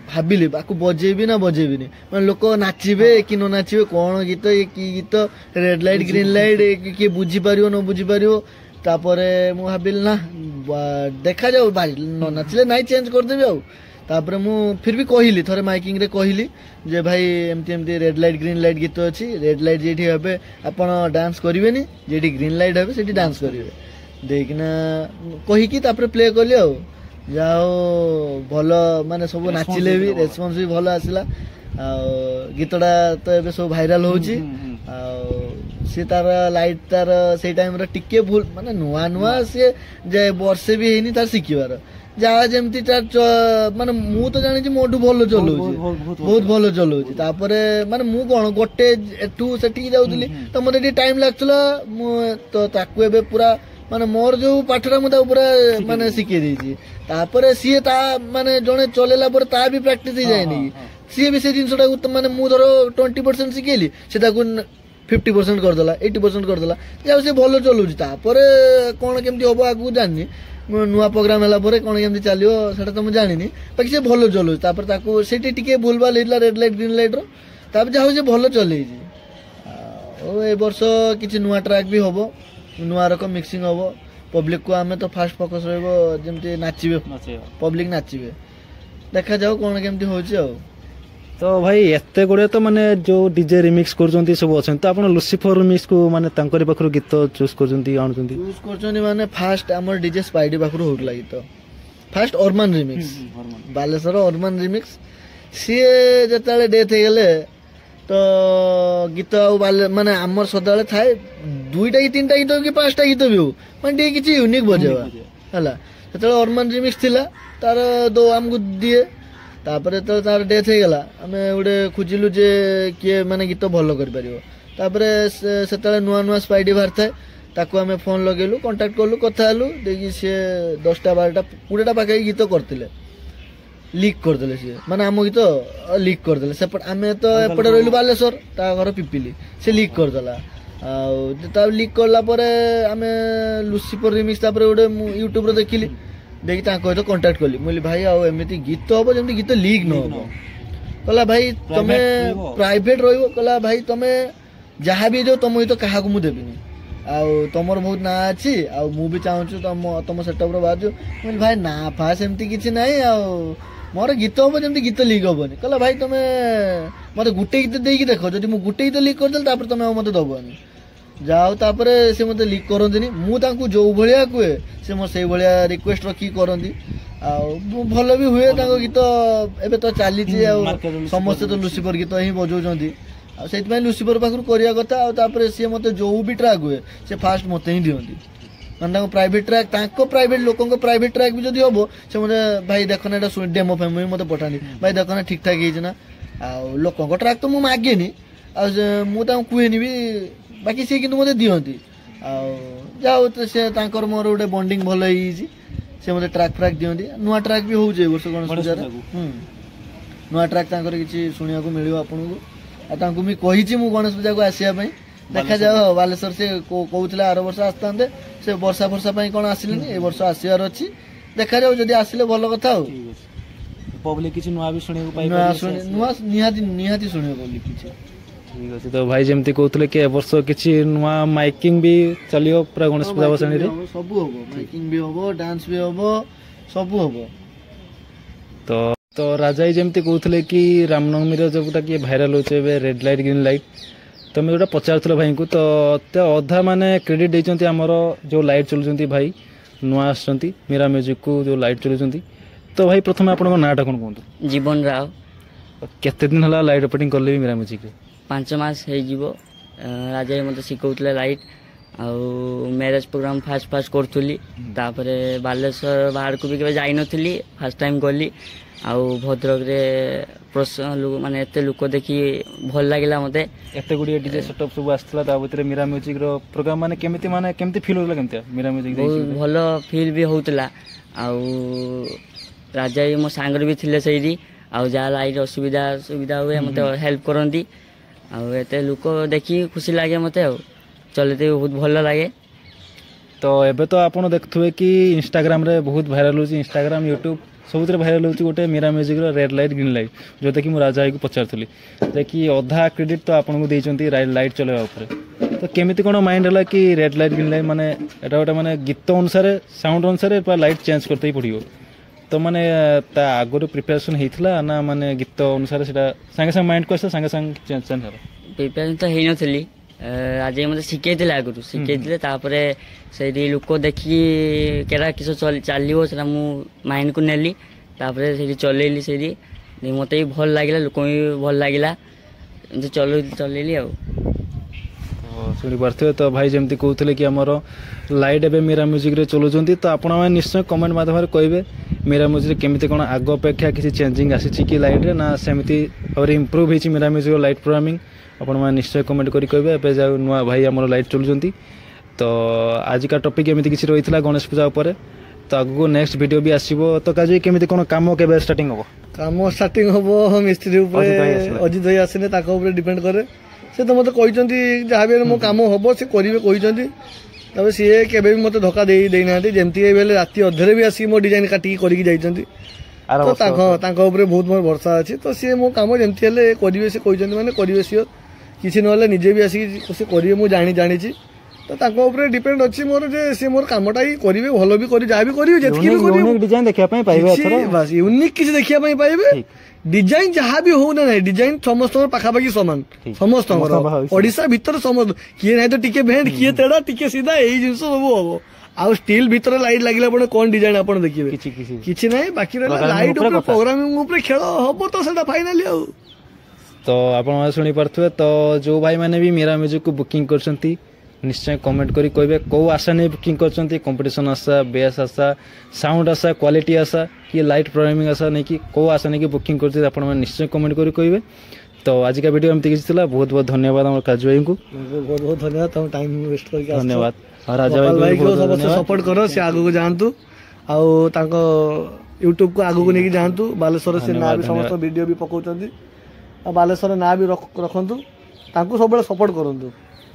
भाबिली बाकू बजेबी ना बजेबी माने लोक नाचिबे कि न नाचिबे कोन गीत ये की गीत रेड लाइट ग्रीन लाइट कि बुझी पारियो न बुझी पारियो तापरे मु भाबिल ना देखा जाऊ भाई न नाचले नाइ चेंज कर देबी आउ तापरे मु फिर भी कहिली थरे माइकिंग रे कहिली जे भाई एमती एमती रेड लाइट ग्रीन लाइट गीत अछि रेड लाइट जेठी हेबे आपण डांस करिवेनी जेठी ग्रीन लाइट हेबे सेठी डांस करिवे देखना कहि कि तापरे प्ले करली आउ जाओ भल माने सब नाचिले भी रेस्पॉन्स भी भल आसला गीतटा तो एबे सब भाइराल होची सी तार लाइट तार से टाइम रे टिके भूल माने नुआ नुआ से जे वर्षे भी हेनी तार सिखिबार जहाँ जमती माने मु तो जानी मोटू भल चलाऊँ बहुत भल चलाऊँ तापरे माने मु कौन गोटे एठू सेठी जाऊली तो मते टाइम लागतला मु तो ताकू एबे पूरा माने मोर जो पाठरा मु पूरा माने शिखे देछि तापरे सी ता माने जने चलेला पर ता भी प्रैक्टिस ही जायनी सी भी से जिनसटा माने मु धरो 20% शिखेली से ताकू 50% कर देला 80% कर देला जा से भलो चलुछि तापरे कोन केमती होबो आगु जाननी नुआ प्रोग्राम हला परे कोन केमती चलियो सेटा तो मु जानिनी बाकी से भलो चलुछि तापर ताकू सेठी टिके भूलभाल हेला रेड लाइट ग्रीन लाइट रो तापर जा से भलो चलेछि ओ ए वर्ष किछि नुआ ट्रैक भी होबो नुआ रकम मिक्सिंग होबो पब्लिक को आमे तो फास्ट फोकस रहबो जेमती नाचिबे पब्लिक नाचिबे देखा जाओ कोन केमती होछि आ तो भाई एते गुड़े तो माने जो डीजे रिमिक्स करजंती सब अछन तो आपण लुसिफर रिमिक्स को माने तांकरी पाखरु गीत चूज करजंती आणजंती चूज करजंती माने फास्ट हमर डीजे स्पाइडी पाखरु होत लागि तो fast urban remix Baleshwar urban remix सी जताले डेथ हे गेले तो गीत माने हमर सदाले थाए दुईटा कि तीनटा गीत कि पांचटा गीत भी हो माने किछि यूनिक बजेवा हला जताले अर्बन रिमिक्स थिला तार दो हमकु दिए तापरे तो तार डेथ हे गेला हमें उडे खुजिलु जे किए माने गीत भलो कर परियो तापरे सेतले नुआ नुआ स्पाइडी बाहर थाए ताकू हमें फोन लगेलु कांटेक्ट करलु कथा हलु देखि से 10टा 12टा 20टा पाके गीत करतिले लीक कर देले से माने हम गीत लीक कर देले सेपट हमें तो एपटे रहलु बालेश्वर ता घर पिपिली से लीक कर देला आ ता लीक करला परे हमें लुसिफर रिमिक्स तापरे उडे YouTube रे देखिली देखि ता कहतो कांटेक्ट करली मोली भाई आ एमिति गीत होबो जेमति गीत लीक न होबो कला भाई तमे प्राइवेट रहइबो कला भाई तमे जहा भी जो तम तो काहा को मु देबिनी आ तमर बहुत ना अछि आ मु भी चाहूछु तम सेटअप रो बाजू मोली भाई ना फा सेमति किछि नाही आ मोर गीत होबो जेमति गीत लीक होबोनी कला भाई तमे मते गुटे गीत देकी देखो जदि मु गुटे गीत लीक कर देल तापर तमे मते दबोनी जाओ तापरे से मते लीक करंदिनी मु तांकू जो भलिया कुए से मो से भलिया रिक्वेस्ट रखी करंदी आ भलो भी हुए तांको गीत एबे तो चाली छी आ समस्त तो लुसिफर गीत ही बजौ जंदी आ सेति में लुसिफर पाखरु करिया कथा आ तापरे से मते जो भी ट्रैक हुए से फास्ट मते ही दियंदी माने प्राइवेट ट्रैक तांको प्राइवेट लोकन को प्राइवेट ट्रैक भी जदी होबो से मते भाई देखना एटा डेमो फेमो मते पठानी भाई देखना ठीक ठाक हेज ना आ लोकन को ट्रैक तो मु मागेनी आ मु तां कुहेनी भी बाकी से किंतु मते दियंती आ जाओ तो से तांकर मोर उडे बॉन्डिंग भलो हिजी से मते ट्रैक फ्रैक दियंती नुआ ट्रैक भी हो जे वर्ष गणेश पूजा नुआ ट्रैक तांकर किछि सुनिया को मिलियो आपन को आ तांको मी कहिछि मु गणेश पूजा को आसिया पई देखा जाओ बालेश्वर से कहूला आर वर्ष आसते से वर्षा फर्षा कौन आसिलेनी ए वर्ष आसबार अच्छी देखा जाओ जदि आसिले भल कथा हो पब्लिक किछि नुआ भी सुनिया को पाई नुआ निहाती सुनिया पब्लिक किछि ठीक अछि तो भाई जेमती कहउतले के ए वर्ष किछि नुआ माइकिंग भी चलियो पूरा गणेश पूजा बसणी रे सब होबो माइकिंग भी होबो डांस भी होबो सब होबो तो राजाई जेमती कहउतले कि रामनवमी रे जबटा कि भाइराल होचे बे रेड लाइट ग्रीन लाइट तुम जो पचार भाई को तो अधा माने क्रेडिट देते आमर जो लाइट चलुँच भाई नुआ आसुँच मीरा म्यूजिक को जो लाइट चलुँच तो भाई प्रथम आप नाटा कौन कहतु जीवन राव केते दिन है लाइट ऑपरेटिंग कले भी मीरा म्यूजिक 5 मास हो राजा मत शिखौले लाइट आउ मैरेज प्रोग्राम फास्ट करी बालेश्वर बाहर को भी केवे जाई नथली फास्ट टाइम गली आउ भद्रक रे माने एते लोक देखी भल लागिला मते एते गुडी डीजे सेटअप सब आस्तला ता भीतर मीरा म्यूजिक रो प्रोग्राम माने केमती फील होला केमती मीरा म्यूजिक बहुत भल फील भी होतला आउ राजा मो सांगर भी थिले सही आउ जा लाइट सुविधा हुए मते हेल्प करंदी आउ एते लोक देखी खुशी लागे मते आउ चलते बहुत भल लगे। तो एबे तो आपण देखथुए कि इंस्टाग्राम रे बहुत वायरल होची इंस्टाग्राम यूट्यूब सबुतरे वायरल होची गोटे मीरा म्यूजिक रो रेड लाइट ग्रीन लाइट जोते कि मु राजा भाई को पचारथुली जे कि अधा क्रेडिट तो आपण को देचंती लाइट चलेवा ऊपर तो केमिति कोन माइंड हला कि रेड लाइट ग्रीन लाइट माने एटा गोटे माने गीत अनुसार साउंड अनुसार लाइट चेंज करते ही पड़ियो तो माने ता आगरो प्रिपरेशन हेइथला ना माने गीत अनुसार सेटा संगे संग माइंड को संगे संग चेंज होला प्रिपरेशन तो हेइ नथली आज मत शिखे आगु शिखे से लोक देखी केरा किस चलो से माइंड को नेली से चलैली से मत भी भल लगे लोक भी भल लगे चलैली आ शुणी पारे तो भाई जमी कहते कि आमर लाइट एवं मीरा म्यूजिक रे चलुँच तो आपण निश्चय कमेंट माध्यम कहे मीरा म्यूजिक केमी कौन आग अपेक्षा किसी चेंजिंग आसी कि लाइट रे ना सेमती इम्प्रूव होती मीरा म्यूजिक लाइट प्रोग्रामिंग आपण मैंने निश्चय कमेंट करें ए जाऊ नुआ भाई आम लाइट चलुँच तो आज का टॉपिक एमती किसी रही है गणेश पूजा उपर तो आगू नेक्स्ट वीडियो भी आसो तो काजी केमी कौन कम के स्टार्टिंग हम काम स्टार्टिंग हम मिस्त्री अजित भाई आसने डिपेंड करे से तो मत कहते जहाँ भी मो कम हम से करेंगे कहते सी के मत धक्का देना जमती राति अधे भी आसिक मो डिजाइन काटिकी करके बहुत मोर भरसा अच्छी तो सी मो कम जमती करेंगे से कहते मैंने करेंगे सी किसी ना निजे भी आसिक से करेंगे मुझे जानी तो डिपेंड अच्छी मोर जे सी मोर कमटा ही करेंगे भल भी कर जहाँ भी करेंगे डिजाइन देखा बस यूनिक किसी देखा पाइबे डिजाइन जहाँ भी हो ना डिजाइन समस्त पाखापाखि सामान समस्त ओडिशा भीतर समस्त किए ना तो टिके भेंट किए तेड़ा टिके सीधा यही जिन सब हम आउ स्टील भीतर लाइट लगे कौन डिजाइन आप देखिए किसी ना बाकी लाइट प्रोग्रामिंग खेल हम तो से फाइनाली आउ तो आप शुणी पारे तो जो भाई मैंने भी मीरा म्यूजिक को बुकिंग कर निश्चय कमेंट करी कहे कौ आशा नहीं बुकिंग कर कंपटीशन आशा बेस आशा साउंड आशा क्वालिटी आशा कि लाइट प्रोग्रामिंग आशा नहीं कि कौ आशा नहीं कि बुकिंग कर निश्चय कमेंट करी कहे तो आज का वीडियो एमती किसी बहुत बहुत धन्यवाद आम काजू भाई को बहुत बहुत धन्यवाद तुम टाइम वेस्ट करके धन्यवाद और राजा भाई को सपोर्ट करो से आगू जातु आउ यूट्यूब को आगू नहीं जातु बालेश्वर से ना भी समस्त वीडियो भी पकाउछंती आ बालेश्वर ना भी रखंतु तांको सब सपोर्ट करंतु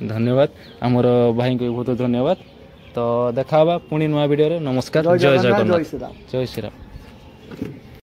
धन्यवाद आमर भाई को बहुत धन्यवाद तो देखा पुणी नुआ वीडियो रे नमस्कार जय जगन्नाथ जय श्री राम।